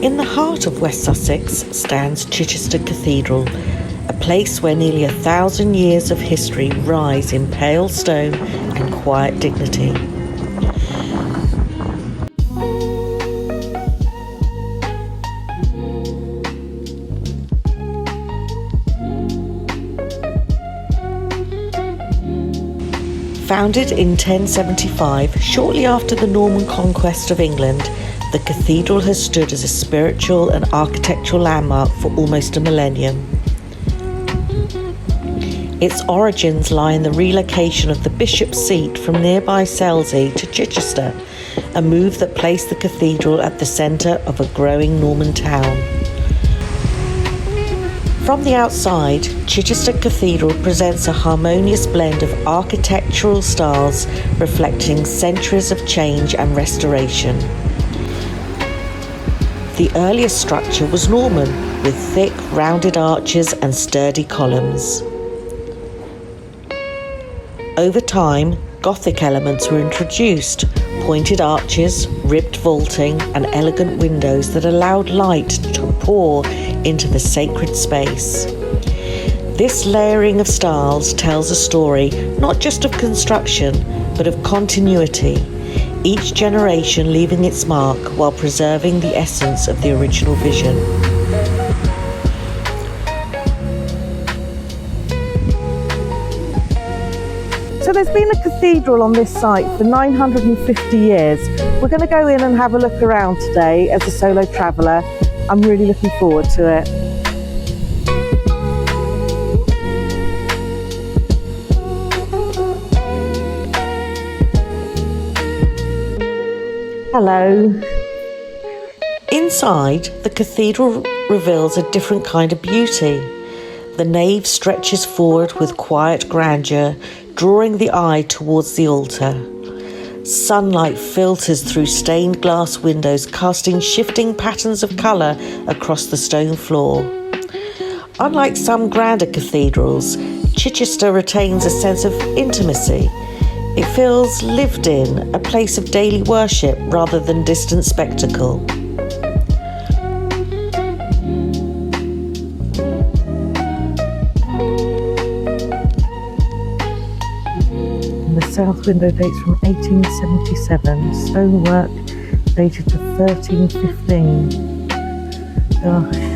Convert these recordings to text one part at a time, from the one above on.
In the heart of West Sussex stands Chichester Cathedral, a place where nearly 1,000 years of history rise in pale stone and quiet dignity. Founded in 1075, shortly after the Norman conquest of England, the cathedral has stood as a spiritual and architectural landmark for almost a millennium. Its origins lie in the relocation of the bishop's seat from nearby Selsey to Chichester, a move that placed the cathedral at the centre of a growing Norman town. From the outside, Chichester Cathedral presents a harmonious blend of architectural styles reflecting centuries of change and restoration. The earliest structure was Norman, with thick, rounded arches and sturdy columns. Over time, Gothic elements were introduced, pointed arches, ribbed vaulting, and elegant windows that allowed light to pour into the sacred space. This layering of styles tells a story not just of construction, but of continuity, each generation leaving its mark while preserving the essence of the original vision. So there's been a cathedral on this site for 950 years. We're going to go in and have a look around today as a solo traveller. I'm really looking forward to it. Hello. Inside, the cathedral reveals a different kind of beauty. The nave stretches forward with quiet grandeur, drawing the eye towards the altar. Sunlight filters through stained glass windows, casting shifting patterns of colour across the stone floor. Unlike some grander cathedrals, Chichester retains a sense of intimacy. It feels lived in, a place of daily worship rather than distant spectacle. The south window dates from 1877, stonework dated to 1315. Gosh.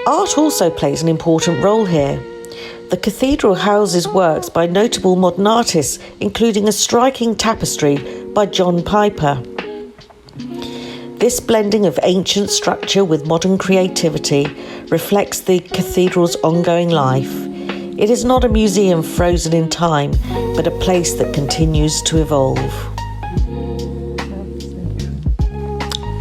Art also plays an important role here. The cathedral houses works by notable modern artists, including a striking tapestry by John Piper. This blending of ancient structure with modern creativity reflects the cathedral's ongoing life. It is not a museum frozen in time, but a place that continues to evolve.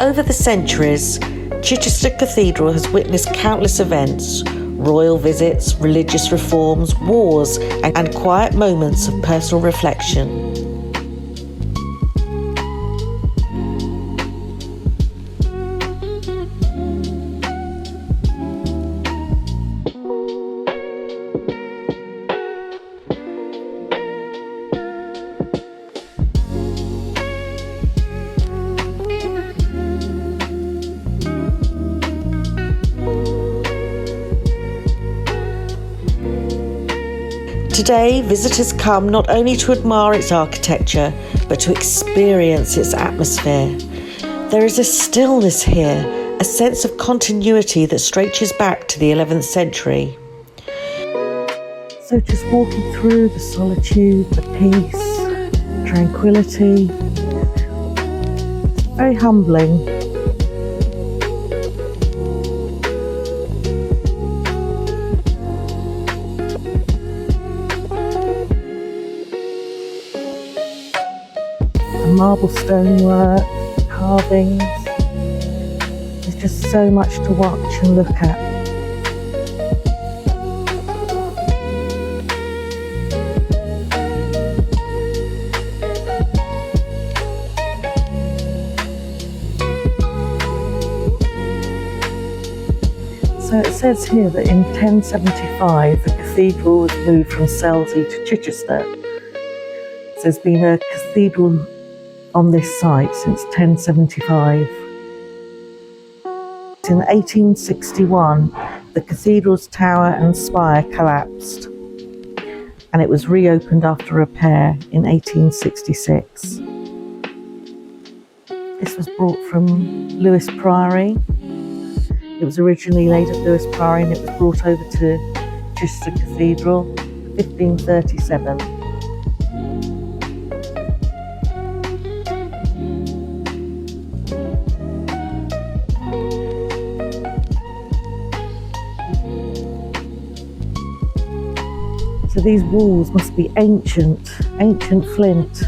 Over the centuries, Chichester Cathedral has witnessed countless events, royal visits, religious reforms, wars, and quiet moments of personal reflection. Today, visitors come not only to admire its architecture, but to experience its atmosphere. There is a stillness here, a sense of continuity that stretches back to the 11th century. So just walking through the solitude, the peace, tranquility, very humbling. The marble stonework, carvings, there's just so much to watch and look at. So it says here that in 1075 the cathedral was moved from Selsey to Chichester. So there's been a cathedral on this site since 1075. In 1861 the cathedral's tower and spire collapsed and it was reopened after repair in 1866. This was brought from Lewes Priory. It was originally laid at Lewes Priory and it was brought over to Chichester Cathedral, 1537. So these walls must be ancient flint.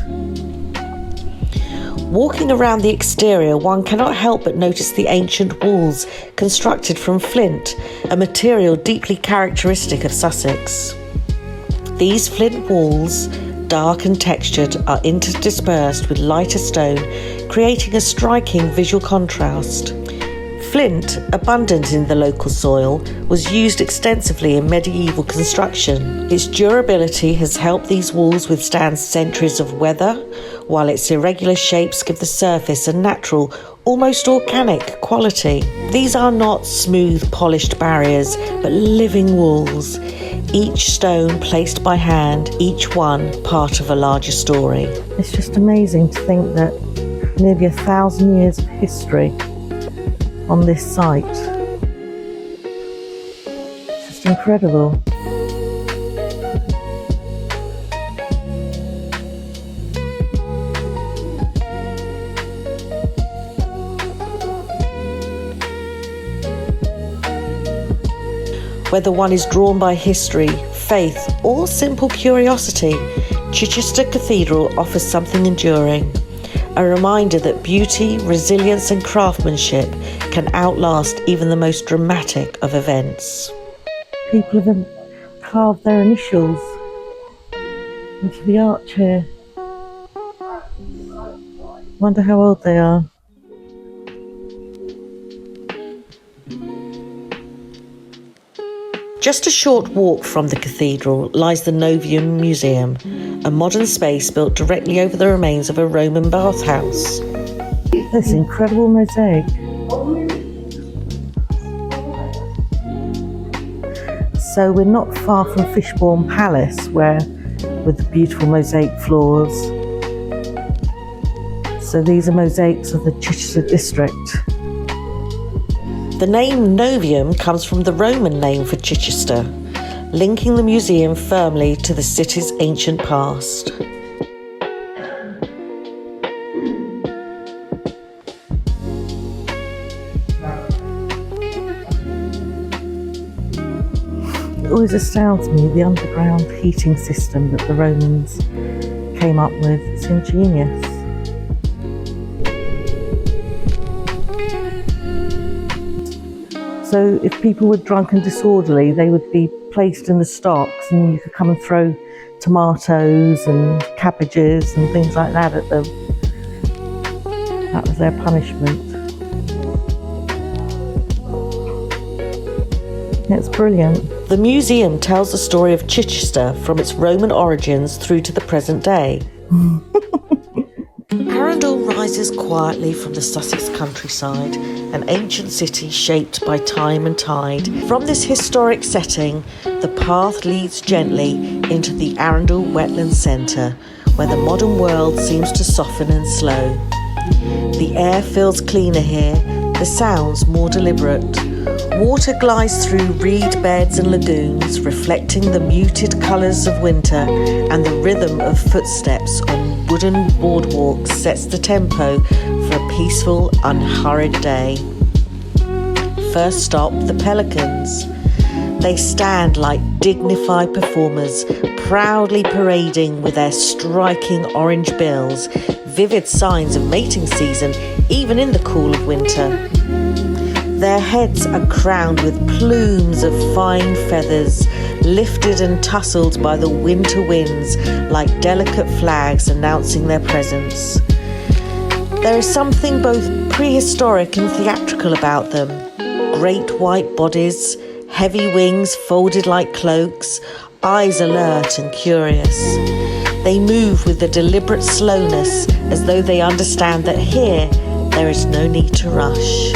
Walking around the exterior, one cannot help but notice the ancient walls constructed from flint, a material deeply characteristic of Sussex. These flint walls, dark and textured, are interdispersed with lighter stone, creating a striking visual contrast. Flint, abundant in the local soil, was used extensively in medieval construction. Its durability has helped these walls withstand centuries of weather, while its irregular shapes give the surface a natural, almost organic quality. These are not smooth, polished barriers, but living walls, each stone placed by hand, each one part of a larger story. It's just amazing to think that nearly 1,000 years of history on this site. It's just incredible. Whether one is drawn by history, faith, or simple curiosity, Chichester Cathedral offers something enduring. A reminder that beauty, resilience and craftsmanship can outlast even the most dramatic of events. People have carved their initials into the arch here. Wonder how old they are. Just a short walk from the cathedral lies the Novium Museum, a modern space built directly over the remains of a Roman bathhouse. This incredible mosaic. So we're not far from Fishbourne Palace, with the beautiful mosaic floors. So these are mosaics of the Chichester district. The name Novium comes from the Roman name for Chichester, linking the museum firmly to the city's ancient past. It always astounds me, the underground heating system that the Romans came up with. It's ingenious. So if people were drunk and disorderly, they would be placed in the stocks and you could come and throw tomatoes and cabbages and things like that at them. That was their punishment. It's brilliant. The museum tells the story of Chichester from its Roman origins through to the present day. Arundel rises quietly from the Sussex countryside, an ancient city shaped by time and tide. From this historic setting, the path leads gently into the Arundel Wetlands centre, where the modern world seems to soften and slow. The air feels cleaner here, the sounds more deliberate. Water glides through reed beds and lagoons, reflecting the muted colours of winter, and the rhythm of footsteps on wooden boardwalks sets the tempo for a peaceful, unhurried day. First stop, the pelicans. They stand like dignified performers, proudly parading with their striking orange bills, vivid signs of mating season even in the cool of winter. Their heads are crowned with plumes of fine feathers, lifted and tousled by the winter winds like delicate flags announcing their presence. There is something both prehistoric and theatrical about them. Great white bodies, heavy wings folded like cloaks, eyes alert and curious. They move with a deliberate slowness, as though they understand that here there is no need to rush.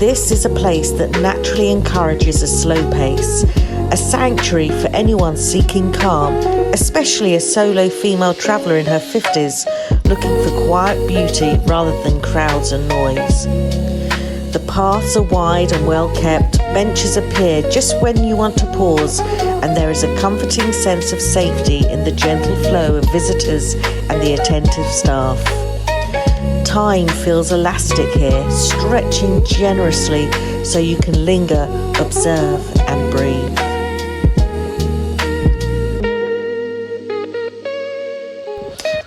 This is a place that naturally encourages a slow pace, a sanctuary for anyone seeking calm, especially a solo female traveller in her 50s looking for quiet beauty rather than crowds and noise. The paths are wide and well kept, benches appear just when you want to pause, and there is a comforting sense of safety in the gentle flow of visitors and the attentive staff. Time feels elastic here, stretching generously so you can linger, observe and breathe.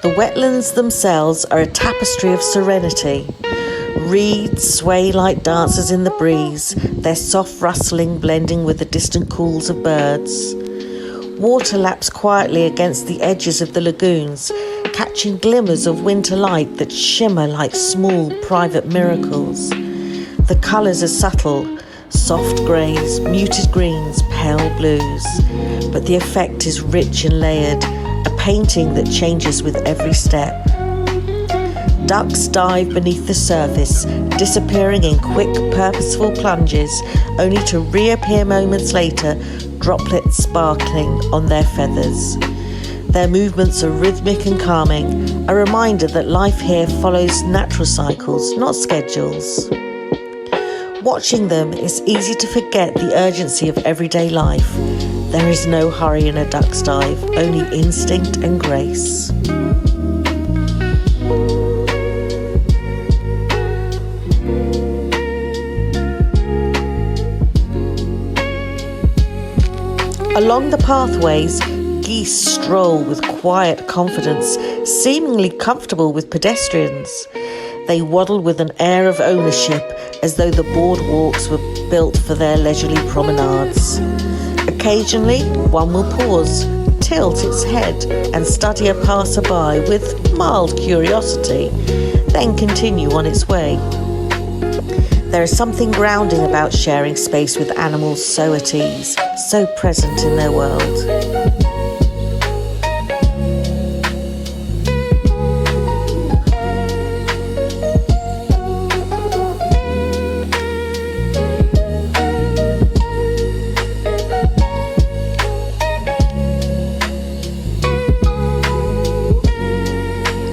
The wetlands themselves are a tapestry of serenity. Reeds sway like dancers in the breeze, their soft rustling blending with the distant calls of birds. Water laps quietly against the edges of the lagoons, catching glimmers of winter light that shimmer like small private miracles. The colours are subtle, soft greys, muted greens, pale blues, but the effect is rich and layered, a painting that changes with every step. Ducks dive beneath the surface, disappearing in quick, purposeful plunges, only to reappear moments later, droplets sparkling on their feathers. Their movements are rhythmic and calming, a reminder that life here follows natural cycles, not schedules. Watching them, it's easy to forget the urgency of everyday life. There is no hurry in a duck's dive, only instinct and grace. Along the pathways, geese stroll with quiet confidence, seemingly comfortable with pedestrians. They waddle with an air of ownership, as though the boardwalks were built for their leisurely promenades. Occasionally, one will pause, tilt its head and study a passerby with mild curiosity, then continue on its way. There is something grounding about sharing space with animals so at ease, so present in their world.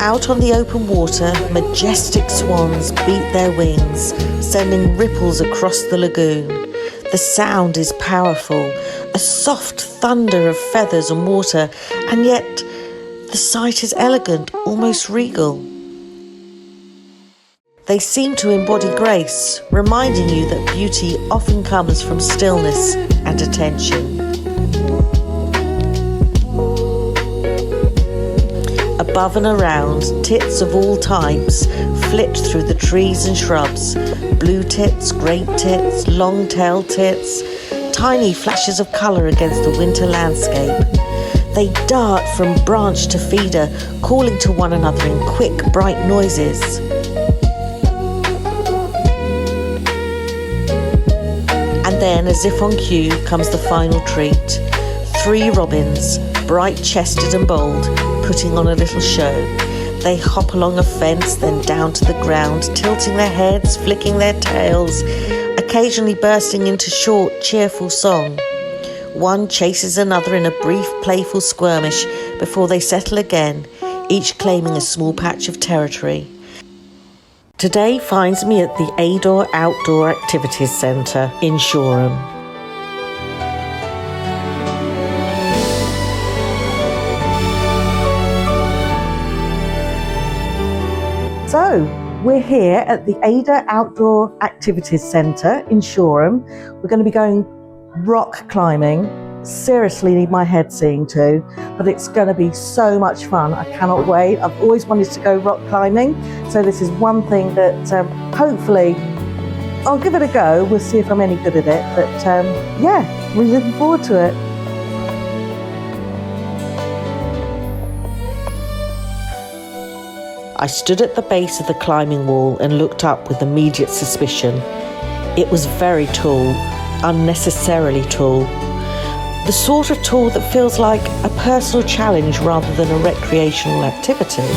Out on the open water, majestic swans beat their wings, sending ripples across the lagoon. The sound is powerful, a soft thunder of feathers and water, and yet the sight is elegant, almost regal. They seem to embody grace, reminding you that beauty often comes from stillness and attention. Above and around, tits of all types flit through the trees and shrubs. Blue tits, great tits, long-tailed tits, tiny flashes of colour against the winter landscape. They dart from branch to feeder, calling to one another in quick, bright noises. And then, as if on cue, comes the final treat. 3 robins, bright-chested and bold, putting on a little show. They hop along a fence, then down to the ground, tilting their heads, flicking their tails, occasionally bursting into short, cheerful song. One chases another in a brief, playful skirmish before they settle again, each claiming a small patch of territory. Today finds me at the AOAC Outdoor Activities Centre in Shoreham. So, we're here at the AOAC Outdoor Activities Centre in Shoreham. We're going to be going rock climbing. Seriously need my head seeing to, but it's going to be so much fun. I cannot wait. I've always wanted to go rock climbing, so this is one thing that hopefully I'll give it a go. We'll see if I'm any good at it, but yeah, really looking forward to it. I stood at the base of the climbing wall and looked up with immediate suspicion. It was very tall, unnecessarily tall. The sort of tall that feels like a personal challenge rather than a recreational activity.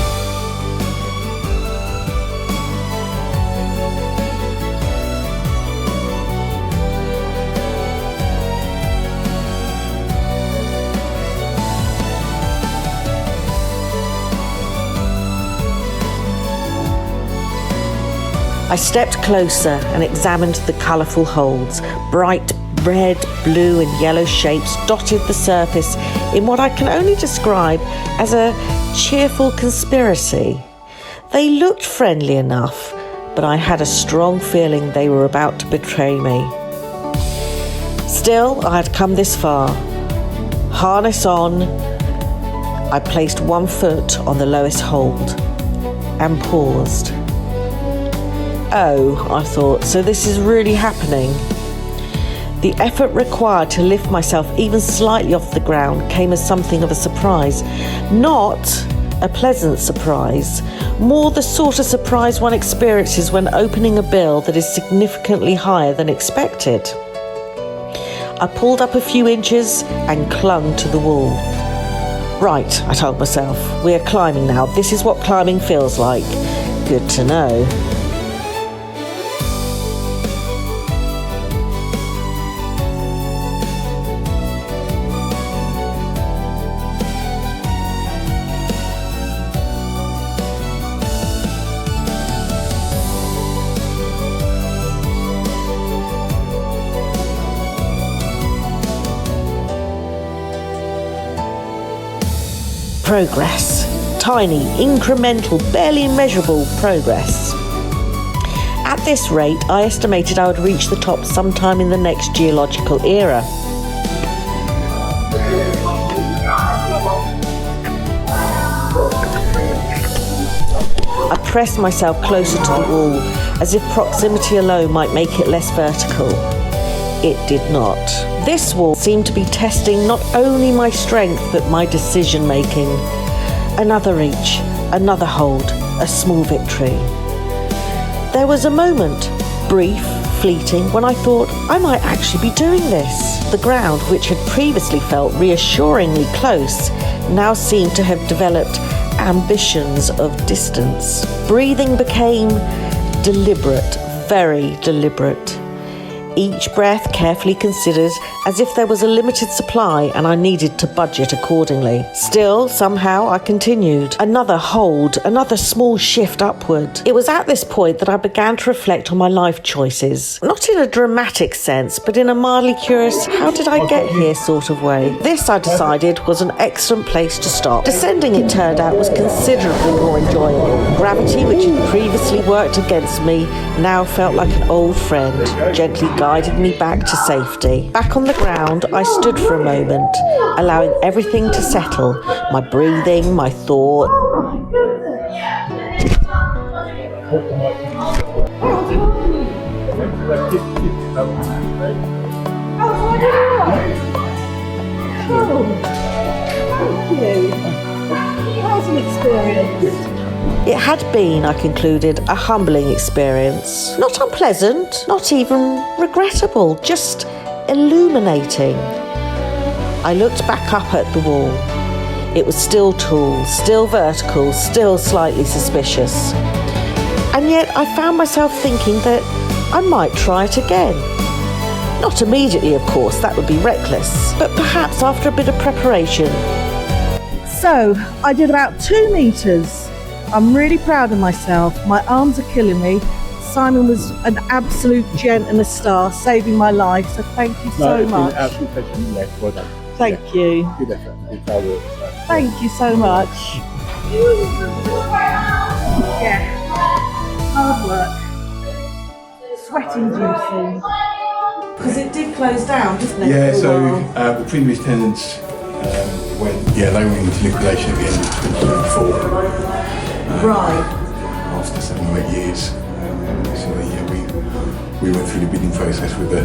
I stepped closer and examined the colourful holds. Bright red, blue and yellow shapes dotted the surface in what I can only describe as a cheerful conspiracy. They looked friendly enough, but I had a strong feeling they were about to betray me. Still, I had come this far. Harness on, I placed one foot on the lowest hold and paused. Oh, I thought, so this is really happening. The effort required to lift myself even slightly off the ground came as something of a surprise. Not a pleasant surprise, more the sort of surprise one experiences when opening a bill that is significantly higher than expected. I pulled up a few inches and clung to the wall. Right, I told myself, we are climbing now. This is what climbing feels like. Good to know. Progress. Tiny, incremental, barely measurable progress. At this rate, I estimated I would reach the top sometime in the next geological era. I pressed myself closer to the wall, as if proximity alone might make it less vertical. It did not. This wall seemed to be testing not only my strength, but my decision-making. Another reach, another hold, a small victory. There was a moment, brief, fleeting, when I thought I might actually be doing this. The ground, which had previously felt reassuringly close, now seemed to have developed ambitions of distance. Breathing became deliberate, very deliberate. Each breath carefully considered, as if there was a limited supply and I needed to budget accordingly. Still, somehow I continued. Another hold, another small shift upward. It was at this point that I began to reflect on my life choices. Not in a dramatic sense, but in a mildly curious, how did I get here sort of way. This, I decided, was an excellent place to stop. Descending, it turned out, was considerably more enjoyable. Gravity, which had previously worked against me, now felt like an old friend, gently guided me back to safety. Back on the ground, I stood for a moment, allowing everything to settle, my breathing, my thought. Thank you. How's an experience? It had been, I concluded, a humbling experience. Not unpleasant, not even regrettable, just illuminating. I looked back up at the wall. It was still tall, still vertical, still slightly suspicious. And yet I found myself thinking that I might try it again. Not immediately, of course, that would be reckless, but perhaps after a bit of preparation. So, I did about 2 metres. I'm really proud of myself. My arms are killing me. Simon was an absolute gent and a star, saving my life, so thank you so much. Absolute pleasure. Yeah, well done. Thank you. Good effort. Good work. Thank you so much. Yeah. Hard work. Sweat-inducing. Because it did close down, didn't it? Yeah, for a so while? the previous tenants they went into liquidation at the end of 2024. Right. After 7 or 8 years. We went through the bidding process with the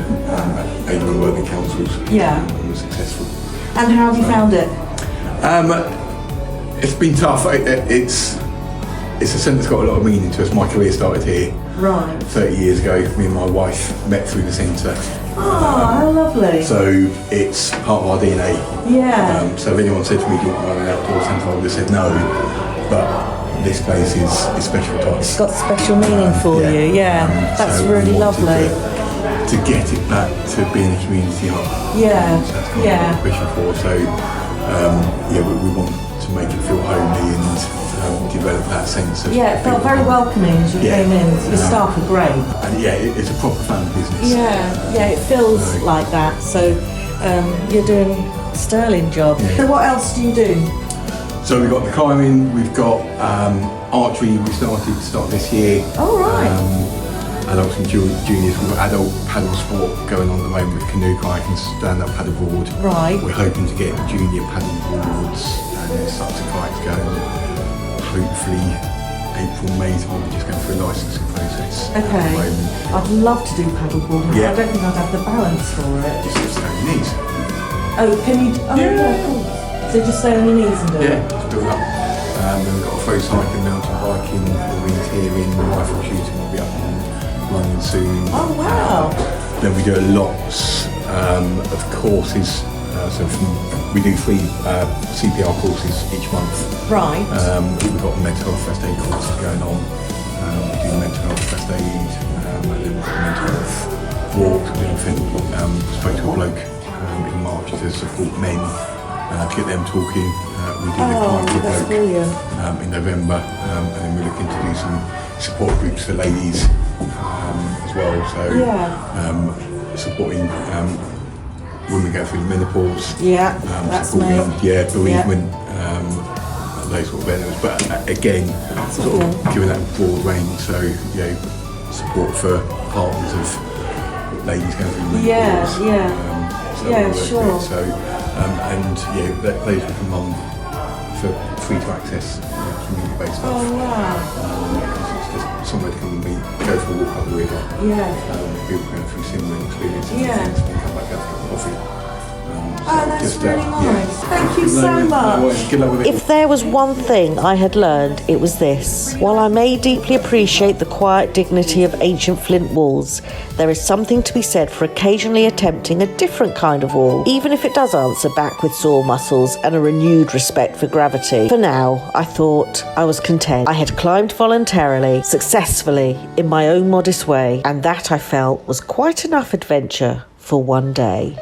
AOAC working councils. Yeah. And were successful. And how have you found it? It's been tough. It's a centre that's got a lot of meaning to us. My career started here. Right. 30 years ago, me and my wife met through the centre. Oh, how lovely. So it's part of our DNA. Yeah. So if anyone said to me, do you want to run an outdoor centre, I would have said no. But this place is special to us. It's got special meaning for you, yeah. That's so really we wanted lovely. To get it back to being a community hub. Yeah, So that's kind yeah. of what we're pushing for. So we want to make it feel homely and develop that sense of. Yeah, it felt very welcoming as you came in. Your staff were great. And it's a proper family business. Yeah, it feels like that. So you're doing a sterling job. Yeah. So what else do you do? So we've got the climbing, we've got archery. We started this year. Oh, right. Adults and juniors. We've got adult paddle sport going on at the moment with canoe, kayak and stand-up paddleboard. Right. We're hoping to get junior paddle boards and starts and kayaks going. Hopefully April, May time. We're just going through a licensing process. Okay. At the moment. I'd love to do paddleboarding. Yeah. I don't think I'd have the balance for it. Just stay on your knees. Oh, can you? Oh, yeah, cool. So just stay on your knees and do it? Yeah, just build up. Then we've got a folk cycling, mountain biking, orienteering, rifle shooting will be up and running soon. Oh, wow. Then we do lots of courses. We do 3 CPR courses each month. Right. We've got mental health first aid courses going on. We do mental health first aid, and then we've got mental health walks. Spoke to a bloke in March to support men. To get them talking. We did a climb for a that's bloke brilliant. in November, and then we're looking to do some support groups for ladies as well. So supporting women going through menopause. Yeah, that's me. Bereavement, those sort of areas. But again, sort of giving that broad range. So support for partners of ladies going through menopause. Sure. So. Those we come on for free to access community-based stuff. Oh, wow. Because it's just somewhere to come and meet, go for a walk up the river. Yeah. People going through similar experiences Yeah. and things, and come back out for coffee. That's really nice. Thank you so much. Good luck with it. If there was one thing I had learned, it was this. While I may deeply appreciate the quiet dignity of ancient flint walls, there is something to be said for occasionally attempting a different kind of wall, even if it does answer back with sore muscles and a renewed respect for gravity. For now, I thought I was content. I had climbed voluntarily, successfully, in my own modest way, and that I felt was quite enough adventure for one day.